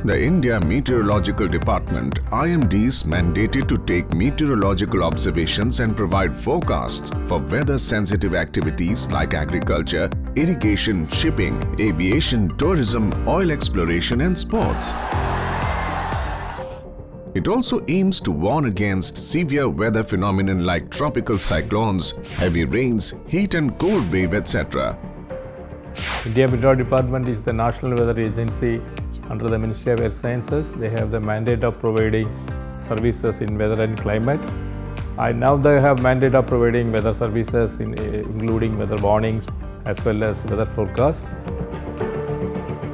The India Meteorological Department (IMD) is mandated to take meteorological observations and provide forecasts for weather-sensitive activities like agriculture, irrigation, shipping, aviation, tourism, oil exploration and sports. It also aims to warn against severe weather phenomena like tropical cyclones, heavy rains, heat and cold wave, etc. India Meteorology Department is the national weather agency under the Ministry of Earth Sciences. They have the mandate of providing services in weather and climate. Now they have mandate of providing weather services including weather warnings as well as weather forecasts.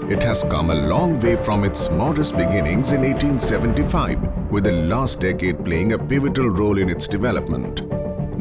It has come a long way from its modest beginnings in 1875, with the last decade playing a pivotal role in its development.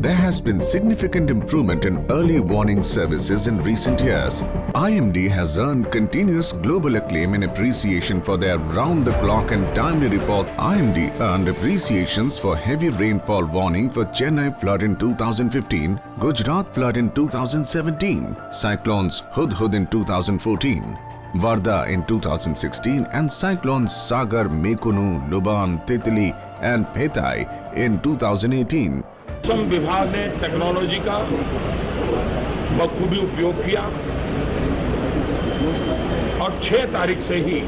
There has been significant improvement in early warning services in recent years. IMD has earned continuous global acclaim and appreciation for their round-the-clock and timely report. IMD earned appreciations for heavy rainfall warning for Chennai flood in 2015, Gujarat flood in 2017, cyclones Hudhud in 2014, Varda in 2016 and cyclones Sagar, Mekunu, Luban, Titli and Petai in 2018. मौसम विभाग ने technology का बखूबी उपयोग किया और 6 तारीख से ही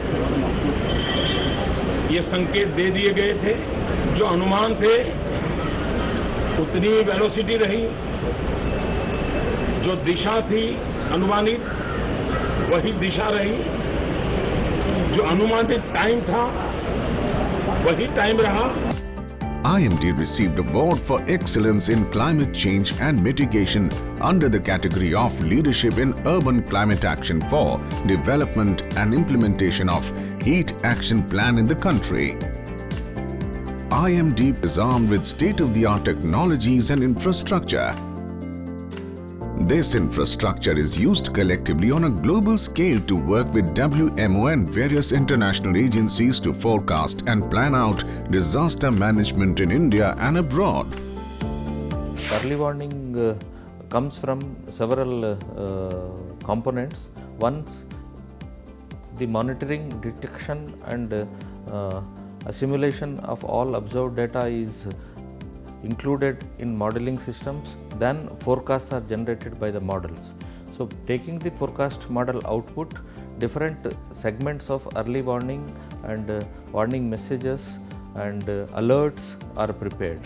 ये संकेत दे दिए गए थे। जो अनुमान थे उतनी वेलोसिटी रही, जो दिशा थी अनुमानित वही दिशा रही, जो अनुमानित टाइम था वही टाइम रहा। IMD received award for excellence in climate change and mitigation under the category of Leadership in Urban Climate Action for development and implementation of Heat Action Plan in the country. IMD is armed with state-of-the-art technologies and infrastructure. This infrastructure is used collectively on a global scale to work with WMO and various international agencies to forecast and plan out disaster management in India and abroad. Early warning comes from several components. One, the monitoring, detection and assimilation of all observed data is included in modeling systems. Then forecasts are generated by the models. So taking the forecast model output, different segments of early warning and warning messages and alerts are prepared.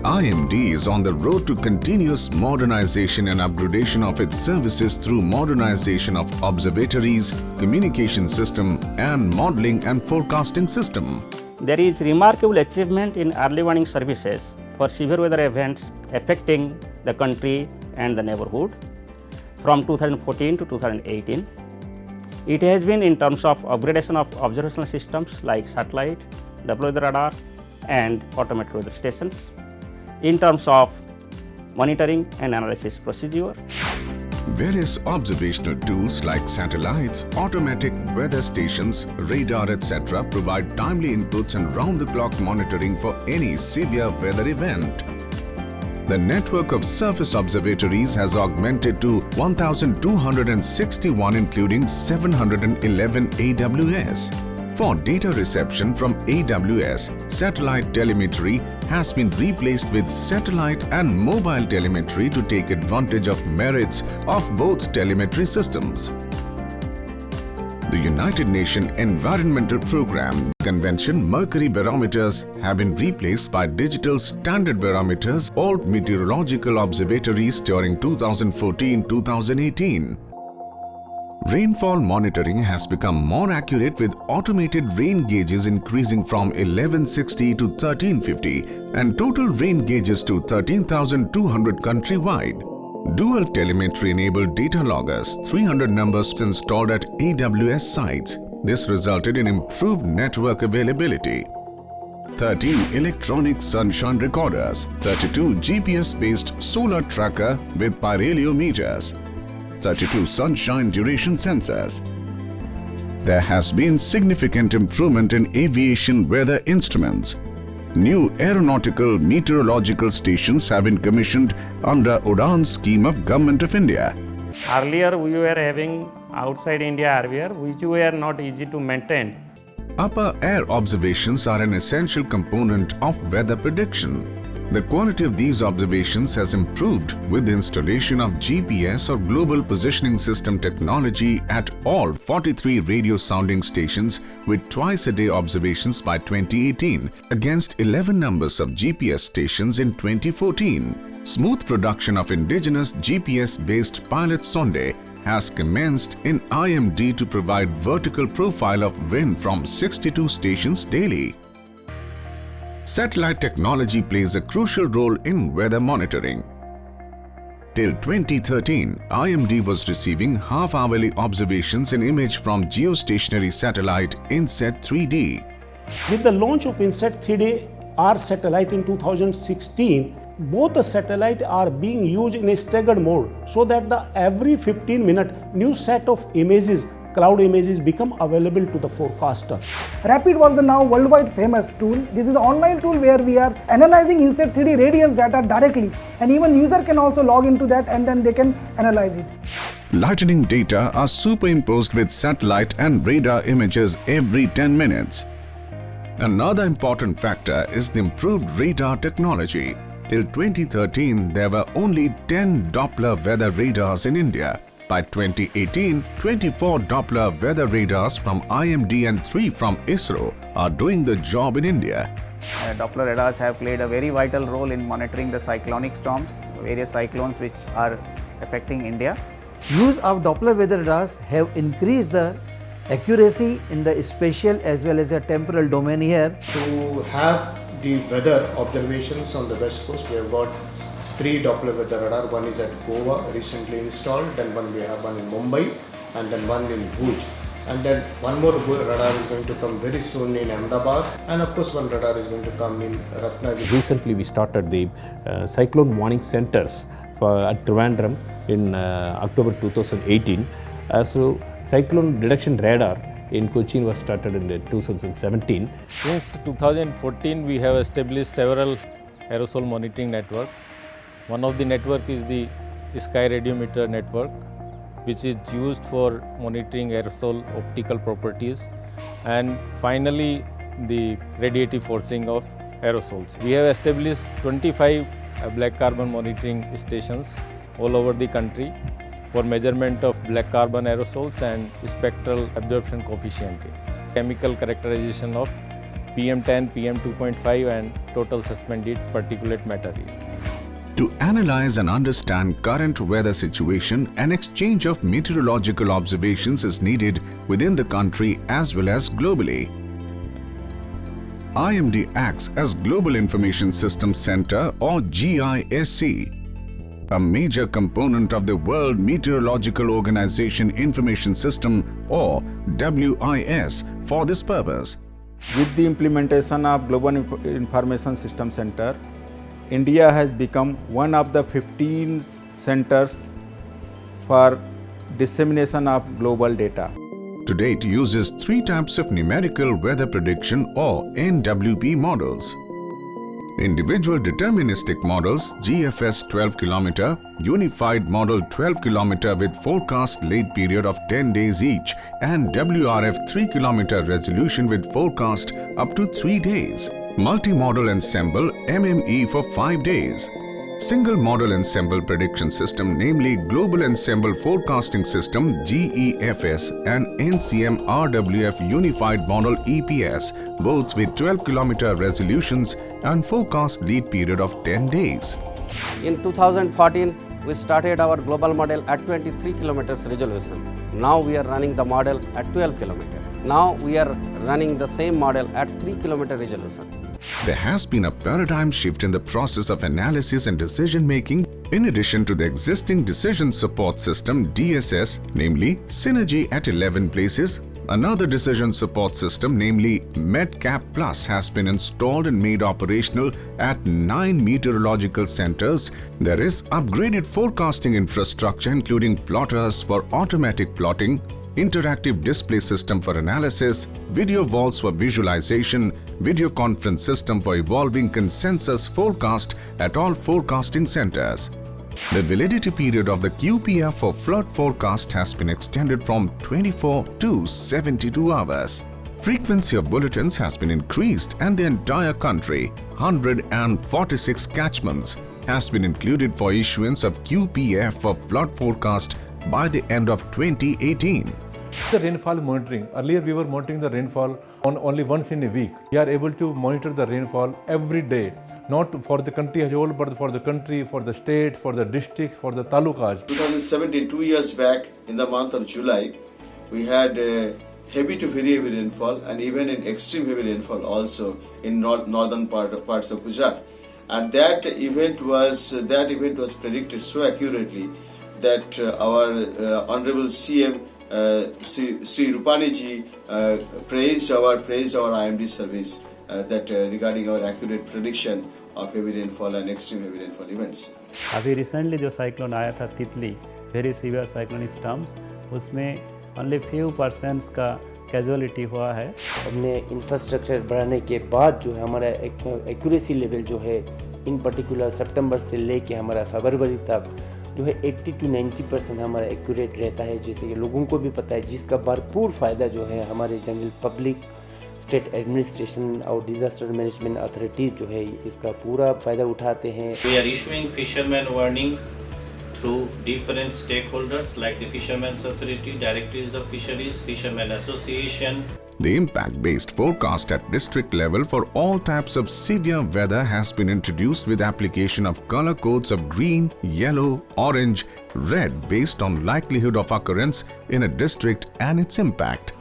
IMD is on the road to continuous modernization and upgradation of its services through modernization of observatories, communication system and modeling and forecasting system. There is remarkable achievement in early warning services for severe weather events affecting the country and the neighborhood from 2014 to 2018. It has been in terms of upgradation of observational systems like satellite, double weather radar and automated weather stations, in terms of monitoring and analysis procedure. Various observational tools like satellites, automatic weather stations, radar, etc. provide timely inputs and round-the-clock monitoring for any severe weather event. The network of surface observatories has augmented to 1,261 including 711 AWS. For data reception from AWS, satellite telemetry has been replaced with satellite and mobile telemetry to take advantage of merits of both telemetry systems. The United Nations Environmental Programme Convention mercury barometers have been replaced by digital standard barometers, all meteorological observatories during 2014-2018. Rainfall monitoring has become more accurate with automated rain gauges increasing from 1160 to 1350 and total rain gauges to 13,200 countrywide. Dual telemetry enabled data loggers, 300 numbers installed at AWS sites. This resulted in improved network availability. 13 electronic sunshine recorders, 32 GPS-based solar tracker with pyrheliometers, 32 sunshine duration sensors. There has been significant improvement in aviation weather instruments. New aeronautical meteorological stations have been commissioned under UDAN scheme of Government of India. Earlier we were having outside India hardware which were not easy to maintain. Upper air observations are an essential component of weather prediction. The quality of these observations has improved with the installation of GPS or Global Positioning System technology at all 43 radio sounding stations with twice-a-day observations by 2018 against 11 numbers of GPS stations in 2014. Smooth production of indigenous GPS-based pilot sonde has commenced in IMD to provide vertical profile of wind from 62 stations daily. Satellite technology plays a crucial role in weather monitoring. Till 2013, IMD was receiving half-hourly observations in image from geostationary satellite INSAT 3D. With the launch of INSAT 3D R satellite in 2016, both the satellites are being used in a staggered mode so that every 15-minute new set of images, cloud images, become available to the forecaster. Rapid was the now worldwide famous tool. This is the online tool where we are analyzing INSAT 3D radiance data directly, and even user can also log into that and then they can analyze it. Lightning data are superimposed with satellite and radar images every 10 minutes. Another important factor is the improved radar technology. Till 2013, there were only 10 Doppler weather radars in India. By 2018, 24 Doppler weather radars from IMD and 3 from ISRO are doing the job in India. Doppler radars have played a very vital role in monitoring the cyclonic storms, various cyclones which are affecting India. Use of Doppler weather radars have increased the accuracy in the spatial as well as the temporal domain here. To have the weather observations on the west coast, we have got 3 Doppler weather radar. One is at Goa, recently installed, then we have one in Mumbai, and then one in Bhuj. And then one more radar is going to come very soon in Ahmedabad, and of course one radar is going to come in Ratnagiri. Recently we started the cyclone warning centers at Trivandrum in October 2018. So cyclone detection radar in Cochin was started in 2017. Since 2014, we have established several aerosol monitoring networks. One of the network is the Sky Radiometer network, which is used for monitoring aerosol optical properties, and finally the radiative forcing of aerosols. We have established 25 black carbon monitoring stations all over the country for measurement of black carbon aerosols and spectral absorption coefficient, chemical characterization of PM10, PM2.5 and total suspended particulate matter. To analyze and understand current weather situation, an exchange of meteorological observations is needed within the country as well as globally. IMD acts as Global Information System Center or GISC, a major component of the World Meteorological Organization Information System or WIS for this purpose. With the implementation of Global Information System Center, India has become one of the 15 centers for dissemination of global data. Today it uses 3 types of numerical weather prediction or NWP models. Individual deterministic models GFS 12 km, Unified Model 12 km with forecast late period of 10 days each, and WRF 3 km resolution with forecast up to 3 days. Multi-model ensemble MME for 5 days. Single model ensemble prediction system, namely Global Ensemble Forecasting System GEFS and NCM RWF Unified Model EPS, both with 12 km resolutions and forecast lead period of 10 days. In 2014, we started our global model at 23 kilometers resolution. Now we are running the model at 12 kilometers. Now we are running the same model at 3 kilometer resolution. There has been a paradigm shift in the process of analysis and decision making. In addition to the existing decision support system DSS, namely Synergy at 11 places, another decision support system, namely MedCap Plus, has been installed and made operational at 9 meteorological centers. There is upgraded forecasting infrastructure including plotters for automatic plotting, interactive display system for analysis, video walls for visualization, video conference system for evolving consensus forecast at all forecasting centers. The validity period of the QPF for flood forecast has been extended from 24 to 72 hours. Frequency of bulletins has been increased and the entire country, 146 catchments, has been included for issuance of QPF for flood forecast by the end of 2018. The rainfall monitoring. Earlier we were monitoring the rainfall on only once in a week. We are able to monitor the rainfall every day, not for the country as a whole, but for the country, for the state, for the districts, for the talukas. 2017, 2 years back, in the month of July, we had heavy to very heavy rainfall and even in extreme heavy rainfall also in northern parts of Gujarat. And that event was predicted so accurately that our Honorable CM Sri Rupani ji praised our IMD service regarding our accurate prediction of heavy rainfall and extreme heavy rainfall events. अभी recently जो cyclone आया था तितली, very severe cyclonic storms, उसमें only few % का casualty हुआ है। हमने इंफ्रास्ट्रक्चर बढ़ाने के बाद जो है हमारा एक्यूरेसी लेवल जो है इन पर्टिकुलर सितंबर से लेके हमारा फरवरी तक जो है 80 to 90% हमारा एक्यूरेट रहता है, जैसे कि लोगों को भी पता है, जिसका भरपूर फ़ायदा जो है हमारे जनरल पब्लिक, स्टेट एडमिनिस्ट्रेशन और डिजास्टर मैनेजमेंट अथॉरिटीज़ जो है इसका पूरा फ़ायदा उठाते हैं। We are issuing fishermen warning through different stakeholders like the Fishermen's Authority, Directors of Fisheries, Fishermen Association. The impact-based forecast at district level for all types of severe weather has been introduced with application of color codes of green, yellow, orange, red based on likelihood of occurrence in a district and its impact.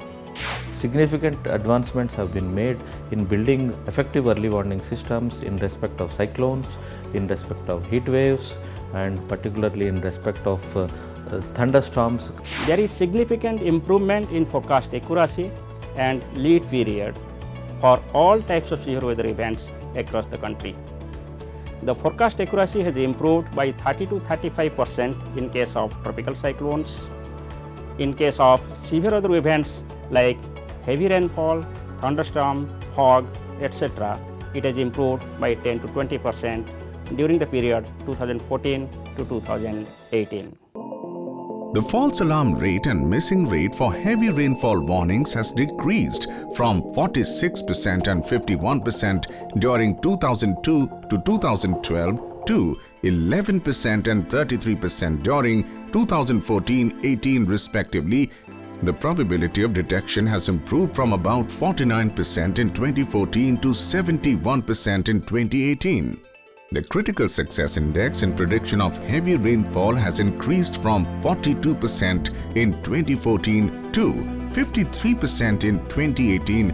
Significant advancements have been made in building effective early warning systems in respect of cyclones, in respect of heat waves, and particularly in respect of thunderstorms. There is significant improvement in forecast accuracy and lead period for all types of severe weather events across the country. The forecast accuracy has improved by 30 to 35% in case of tropical cyclones. In case of severe weather events like heavy rainfall, thunderstorm, fog, etc., it has improved by 10 to 20% during the period 2014 to 2018. The false alarm rate and missing rate for heavy rainfall warnings has decreased from 46% and 51% during 2002 to 2012 to 11% and 33% during 2014-18 respectively. The probability of detection has improved from about 49% in 2014 to 71% in 2018. The critical success index in prediction of heavy rainfall has increased from 42% in 2014 to 53% in 2018.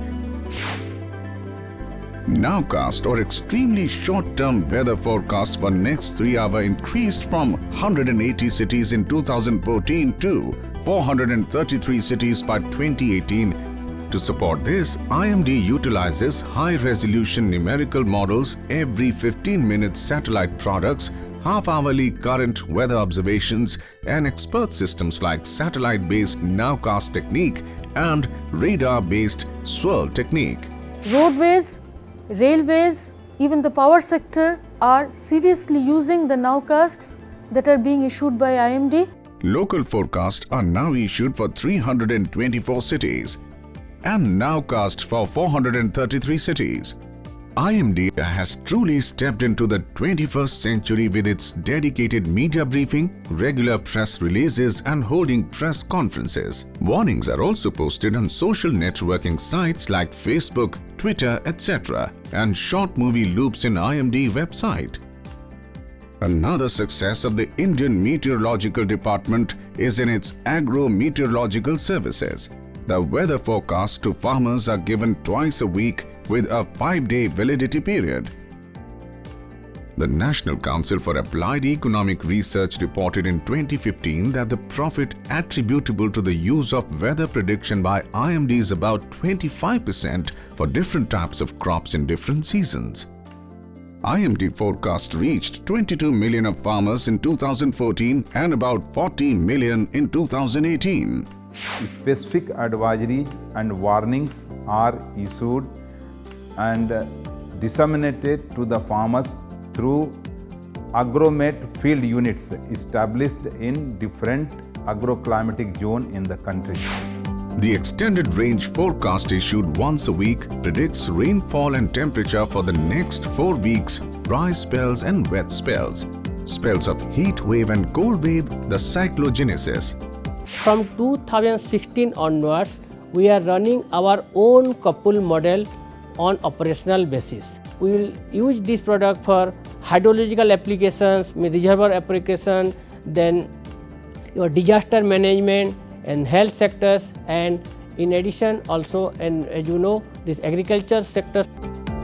Nowcast or extremely short-term weather forecast for next 3 hours increased from 180 cities in 2014 to 433 cities by 2018. To support this, IMD utilizes high-resolution numerical models every 15 minutes, satellite products, half-hourly current weather observations, and expert systems like satellite-based Nowcast technique and radar-based swirl technique. Roadways, railways, even the power sector are seriously using the Nowcasts that are being issued by IMD. Local forecasts are now issued for 324 cities and Nowcast for 433 cities. IMD has truly stepped into the 21st century with its dedicated media briefing, regular press releases and holding press conferences. Warnings are also posted on social networking sites like Facebook, Twitter, etc. and short movie loops in IMD website. Another success of the Indian Meteorological Department is in its agro-meteorological services. The weather forecasts to farmers are given twice a week with a 5-day validity period. The National Council for Applied Economic Research reported in 2015 that the profit attributable to the use of weather prediction by IMD is about 25% for different types of crops in different seasons. IMD forecast reached 22 million of farmers in 2014 and about 40 million in 2018. Specific advisories and warnings are issued and disseminated to the farmers through agromet field units established in different agroclimatic zones in the country. The extended range forecast issued once a week predicts rainfall and temperature for the next 4 weeks, dry spells and wet spells, spells of heat wave and cold wave, the cyclogenesis. From 2016 onwards, we are running our own couple model on operational basis. We will use this product for hydrological applications, reservoir application, then your disaster management and health sectors, and in addition also, and as you know, this agriculture sector.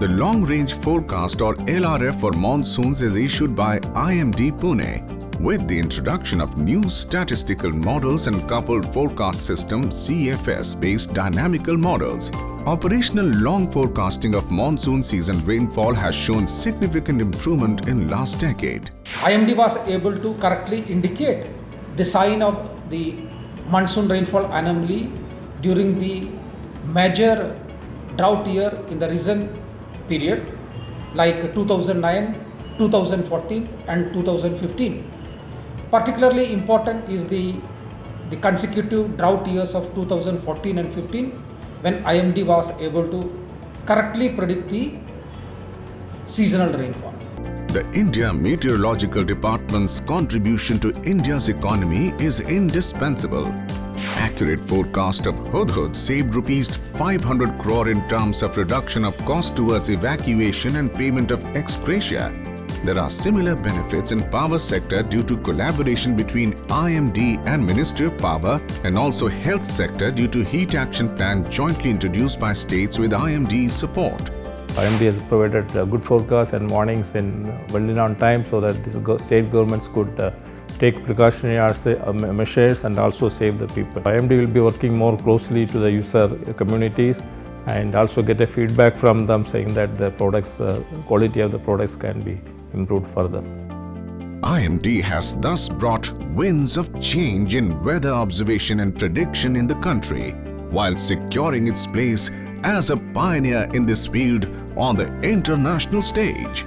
The Long Range Forecast or LRF for monsoons is issued by IMD Pune. With the introduction of new statistical models and coupled forecast system CFS based dynamical models, operational long forecasting of monsoon season rainfall has shown significant improvement in last decade. IMD was able to correctly indicate the sign of the monsoon rainfall anomaly during the major drought year in the recent period like 2009, 2014 and 2015. Particularly important is the consecutive drought years of 2014 and 15 when IMD was able to correctly predict the seasonal rainfall. The India Meteorological Department's contribution to India's economy is indispensable. Accurate forecast of Hudhud saved rupees 500 crore in terms of reduction of cost towards evacuation and payment of ex gratia. There are similar benefits in power sector due to collaboration between IMD and Ministry of Power, and also health sector due to heat action plan jointly introduced by states with IMD's support. IMD has provided good forecasts and warnings in well on time so that these state governments could take precautionary measures and also save the people. IMD will be working more closely to the user communities and also get a feedback from them saying that the products, quality of the products can be improved further. IMD has thus brought winds of change in weather observation and prediction in the country, while securing its place as a pioneer in this field on the international stage.